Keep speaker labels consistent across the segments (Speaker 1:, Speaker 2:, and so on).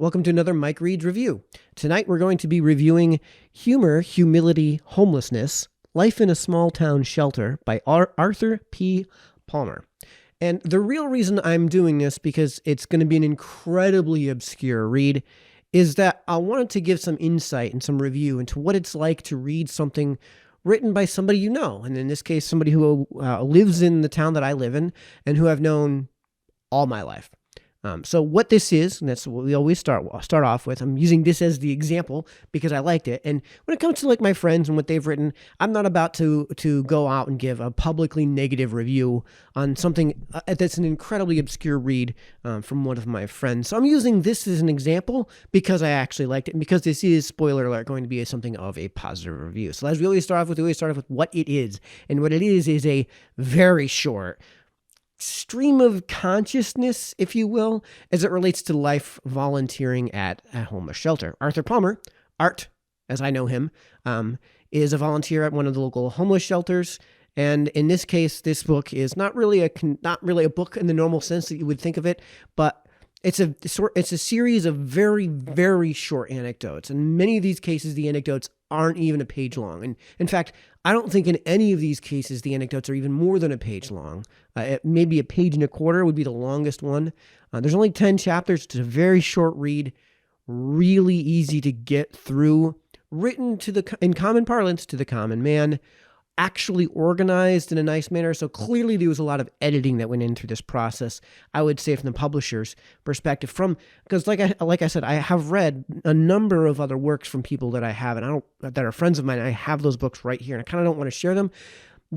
Speaker 1: Welcome to another Mike Reed's Review. Tonight we're going to be reviewing Humor, Humility, Homelessness, Life in a Small Town Shelter by Arthur P. Palmer. And the real reason I'm doing this, because it's going to be an incredibly obscure read, is that I wanted to give some insight and some review into what it's like to read something written by somebody you know, and in this case, somebody who lives in the town that I live in and who I've known all my life. So what this is, and that's what we always start off with, I'm using this as the example because I liked it. And when it comes to like my friends and what they've written, I'm not about to go out and give a publicly negative review on something that's an incredibly obscure read from one of my friends. So I'm using this as an example because I actually liked it and because this is, spoiler alert, going to be something of a positive review. So as we always start off with what it is. And what it is a very short stream of consciousness, if you will, as it relates to life volunteering at a homeless shelter. Arthur Palmer, Art, as I know him, is a volunteer at one of the local homeless shelters. And in this case, this book is not really a book in the normal sense that you would think of it, but it's a series of very, very short anecdotes. And many of these cases, the anecdotes aren't even a page long. And in fact, I don't think in any of these cases the anecdotes are even more than a page long. Maybe a page and a quarter would be the longest one. There's only 10 chapters. It's a very short read, really easy to get through, written in common parlance to the common man, actually organized in a nice manner. So clearly there was a lot of editing that went in through this process, I would say, from the publisher's perspective. Because like I said, I have read a number of other works from people that I have, and that are friends of mine. I have those books right here, and I kind of don't want to share them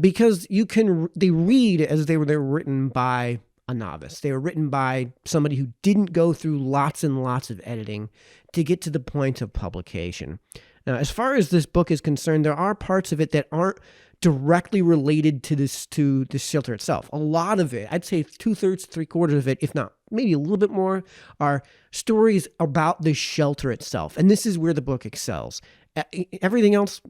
Speaker 1: because they read as they were written by a novice. They were written by somebody who didn't go through lots and lots of editing to get to the point of publication. Now, as far as this book is concerned, there are parts of it that aren't directly related to this shelter itself. A lot of it, I'd say 2/3, 3/4 of it, if not maybe a little bit more, are stories about the shelter itself. And this is where the book excels. Everything else,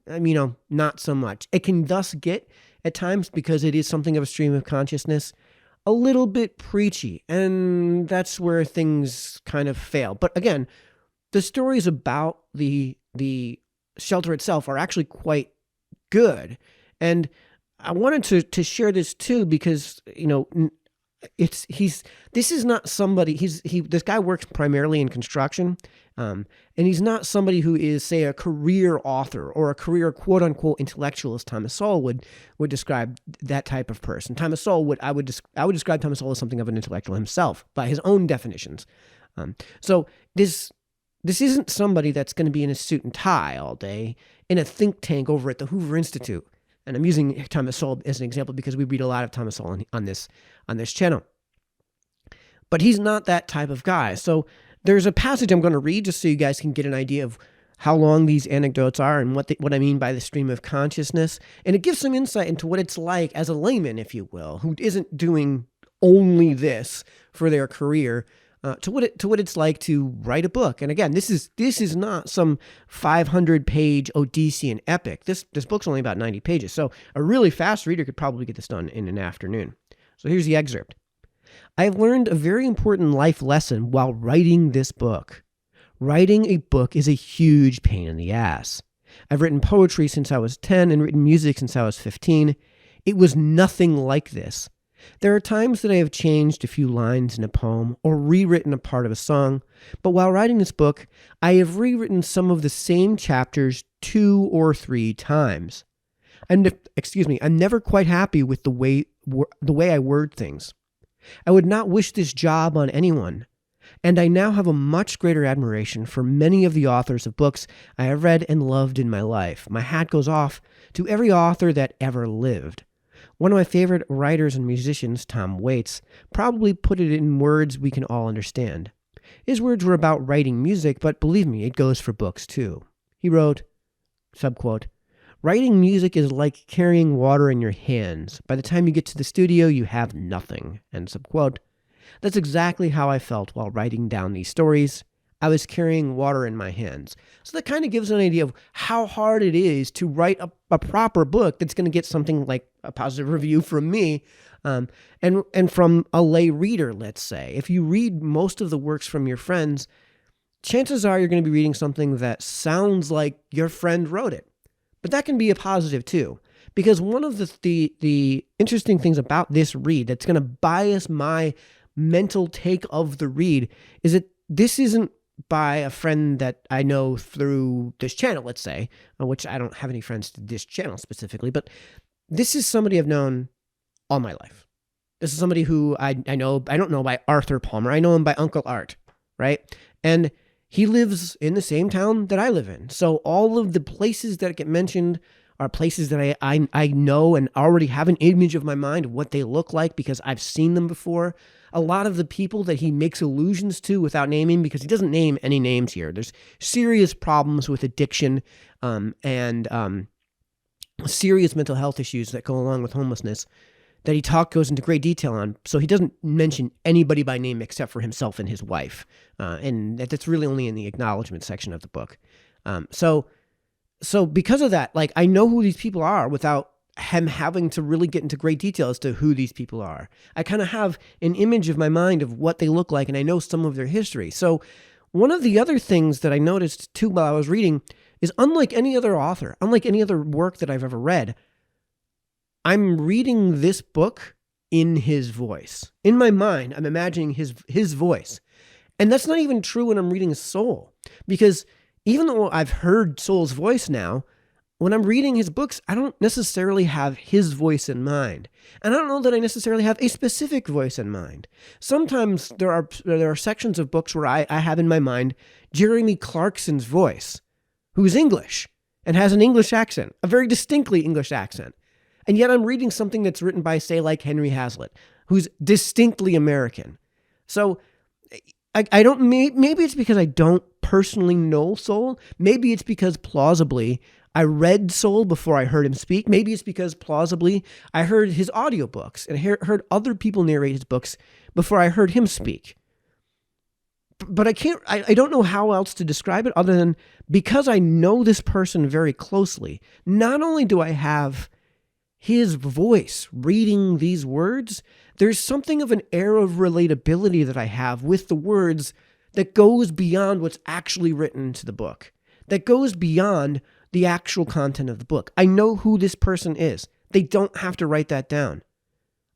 Speaker 1: not so much. It can thus get, at times, because it is something of a stream of consciousness, a little bit preachy. And that's where things kind of fail. But again, the stories about the shelter itself are actually quite good. And I wanted to share this too because, this is not somebody, this guy works primarily in construction, and he's not somebody who is, say, a career author or a career quote unquote intellectual, as Thomas Sowell would describe that type of person. Thomas Sowell I would describe Thomas Sowell as something of an intellectual himself by his own definitions. So this isn't somebody that's going to be in a suit and tie all day in a think tank over at the Hoover Institute. And I'm using Thomas Sowell as an example because we read a lot of Thomas Sowell on this channel. But he's not that type of guy. So there's a passage I'm going to read just so you guys can get an idea of how long these anecdotes are and what I mean by the stream of consciousness. And it gives some insight into what it's like as a layman, if you will, who isn't doing only this for their career, to what it's like to write a book. And again, this is not some 500-page Odyssean epic. This book's only about 90 pages, so a really fast reader could probably get this done in an afternoon. So here's the excerpt. I have learned a very important life lesson while writing this book. Writing a book is a huge pain in the ass. I've written poetry since I was 10 and written music since I was 15. It was nothing like this. There are times that I have changed a few lines in a poem or rewritten a part of a song, but while writing this book, I have rewritten some of the same chapters 2 or 3 times. I'm never quite happy with the way I word things. I would not wish this job on anyone, and I now have a much greater admiration for many of the authors of books I have read and loved in my life. My hat goes off to every author that ever lived. One of my favorite writers and musicians, Tom Waits, probably put it in words we can all understand. His words were about writing music, but believe me, it goes for books too. He wrote, subquote, writing music is like carrying water in your hands. By the time you get to the studio, you have nothing, end subquote. That's exactly how I felt while writing down these stories. I was carrying water in my hands. So that kind of gives an idea of how hard it is to write a proper book that's going to get something like a positive review from me, and from a lay reader, let's say. If you read most of the works from your friends, chances are you're going to be reading something that sounds like your friend wrote it. But that can be a positive too, because one of the interesting things about this read that's going to bias my mental take of the read is that this isn't by a friend that I know through this channel, let's say, which I don't have any friends to this channel specifically, but this is somebody I've known all my life. This is somebody who I know, I don't know by Arthur Palmer. I know him by Uncle Art, right? And he lives in the same town that I live in. So all of the places that get mentioned are places that I know and already have an image of my mind of what they look like because I've seen them before. A lot of the people that he makes allusions to without naming, because he doesn't name any names here. There's serious problems with addiction and serious mental health issues that go along with homelessness that he goes into great detail on. So he doesn't mention anybody by name except for himself and his wife. And that's really only in the acknowledgement section of the book. So because of that, like, I know who these people are without him having to really get into great detail as to who these people are. I kind of have an image of my mind of what they look like, and I know some of their history. So one of the other things that I noticed too while I was reading is, unlike any other author, unlike any other work that I've ever read, I'm reading this book in his voice. In my mind, I'm imagining his voice. And that's not even true when I'm reading Soul, because even though I've heard Soul's voice now, when I'm reading his books, I don't necessarily have his voice in mind. And I don't know that I necessarily have a specific voice in mind. Sometimes there are sections of books where I have in my mind Jeremy Clarkson's voice, who's English and has an English accent, a very distinctly English accent. And yet I'm reading something that's written by, say, like Henry Hazlitt, who's distinctly American. So I don't, maybe it's because I don't personally know Soul. Maybe it's because plausibly I read Soul before I heard him speak. Maybe it's because plausibly I heard his audiobooks and heard other people narrate his books before I heard him speak. But I don't know how else to describe it other than because I know this person very closely. Not only do I have his voice reading these words, there's something of an air of relatability that I have with the words that goes beyond what's actually written into the book, that goes beyond the actual content of the book. I know who this person is. They don't have to write that down.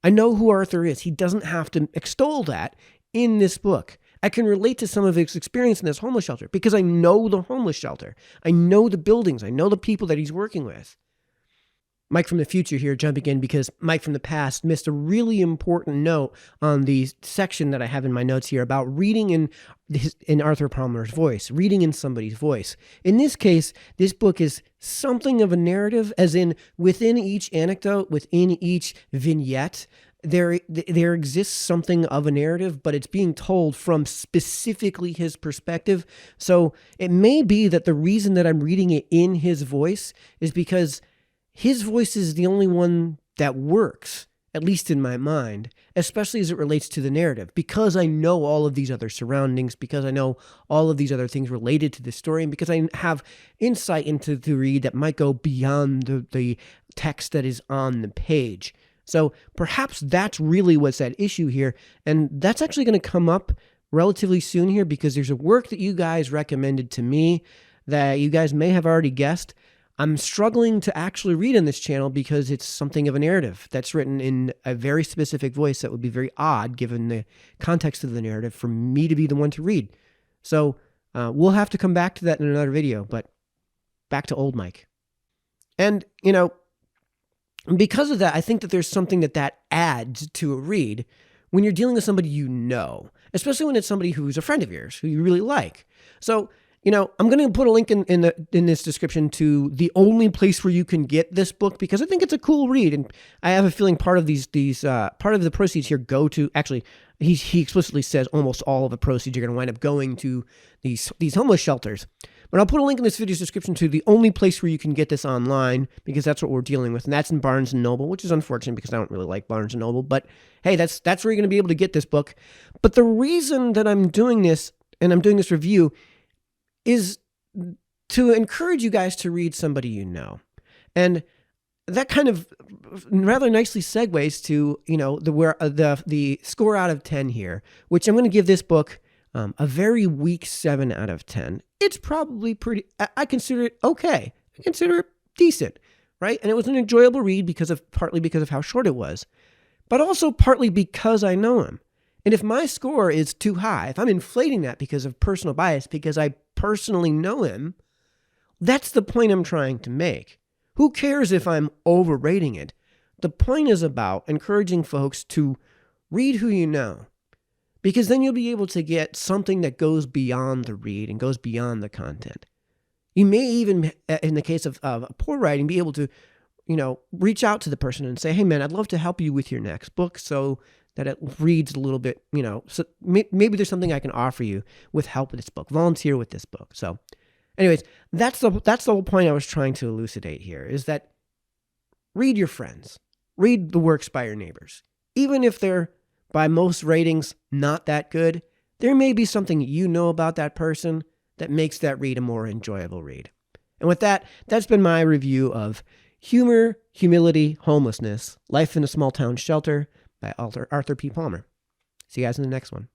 Speaker 1: I know who Arthur is. He doesn't have to extol that in this book. I can relate to some of his experience in this homeless shelter because I know the homeless shelter. I know the buildings. I know the people that he's working with. Mike from the future here jumping in because Mike from the past missed a really important note on the section that I have in my notes here about reading in Arthur Palmer's voice, reading in somebody's voice. In this case, this book is something of a narrative, as in within each anecdote, within each vignette, there exists something of a narrative, but it's being told from specifically his perspective. So it may be that the reason that I'm reading it in his voice is because his voice is the only one that works, at least in my mind, especially as it relates to the narrative, because I know all of these other surroundings, because I know all of these other things related to the story, and because I have insight into the read that might go beyond the text that is on the page. So perhaps that's really what's at issue here, and that's actually going to come up relatively soon here because there's a work that you guys recommended to me that you guys may have already guessed. I'm struggling to actually read in this channel because it's something of a narrative that's written in a very specific voice that would be very odd given the context of the narrative for me to be the one to read. So we'll have to come back to that in another video, but back to old Mike. And, because of that, I think that there's something that adds to a read when you're dealing with somebody you know, especially when it's somebody who's a friend of yours, who you really like. So I'm going to put a link in this description to the only place where you can get this book because I think it's a cool read, and I have a feeling part of part of the proceeds here go to, actually, he explicitly says almost all of the proceeds are going to wind up going to these homeless shelters. But I'll put a link in this video's description to the only place where you can get this online because that's what we're dealing with, and that's in Barnes & Noble, which is unfortunate because I don't really like Barnes & Noble. But hey, that's where you're going to be able to get this book. But the reason that I'm doing this and I'm doing this review is to encourage you guys to read somebody you know. And that kind of rather nicely segues to, the score out of 10 here, which I'm going to give this book A very weak 7 out of 10. It's probably pretty, I consider it okay. I consider it decent, right? And it was an enjoyable read partly because of how short it was, but also partly because I know him. And if my score is too high, if I'm inflating that because of personal bias, because I personally know him, that's the point I'm trying to make. Who cares if I'm overrating it? The point is about encouraging folks to read who you know, because then you'll be able to get something that goes beyond the read and goes beyond the content. You may even, in the case of poor writing, be able to, reach out to the person and say, hey man, I'd love to help you with your next book so that it reads a little bit, so maybe there's something I can offer you with help with this book, volunteer with this book. So anyways, that's the whole point I was trying to elucidate here, is that read your friends, read the works by your neighbors. Even if they're, by most ratings, not that good, there may be something you know about that person that makes that read a more enjoyable read. And with that, that's been my review of Humor, Humility, Homelessness, Life in a Small Town Shelter by Arthur P. Palmer. See you guys in the next one.